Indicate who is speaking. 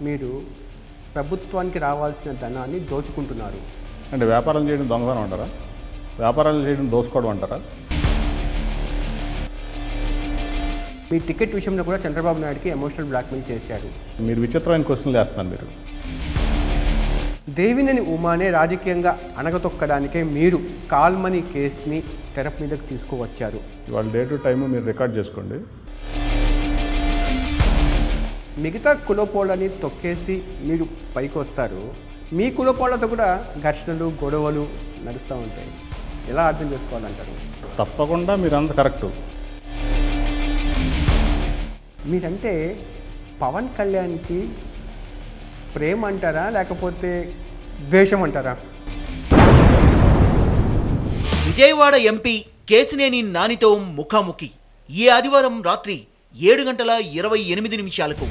Speaker 1: మీరు ప్రభుత్వానికి రావాల్సిన ధనాన్ని దోచుకుంటున్నారు.
Speaker 2: అంటే వ్యాపారం చేయడం దొంగతనం అంటారా? వ్యాపారాలు చేయడం దోసుకోవడం అంటారా?
Speaker 1: మీ టికెట్ విషయంలో కూడా చంద్రబాబు నాయుడుకి ఎమోషనల్ బ్లాక్మెయిల్ చేశారు.
Speaker 2: మీరు విచిత్రమైన క్వశ్చన్లు వేస్తున్నారు. మీరు
Speaker 1: దేవినేని ఉమానే రాజకీయంగా అణగతొక్కడానికే మీరు కాల్మనీ కేసుని తెర మీదకు తీసుకువచ్చారు.
Speaker 2: ఇవాళ డే టు టైము మీరు రికార్డ్ చేసుకోండి.
Speaker 1: మిగతా కులపోళ్ళని తొక్కేసి మీరు పైకి వస్తారు. మీ కులపోళ్ళతో కూడా ఘర్షణలు గొడవలు నడుస్తూ ఉంటాయి. ఎలా అర్థం చేసుకోవాలంటారు?
Speaker 2: తప్పకుండా మీరంతా కరెక్టు.
Speaker 1: మీరంటే పవన్ కళ్యాణ్కి ప్రేమ అంటారా లేకపోతే ద్వేషం అంటారా?
Speaker 3: విజయవాడ ఎంపీ కేశినేని నానితో ముఖాముఖి ఈ ఆదివారం రాత్రి 7:28 నిమిషాలకు.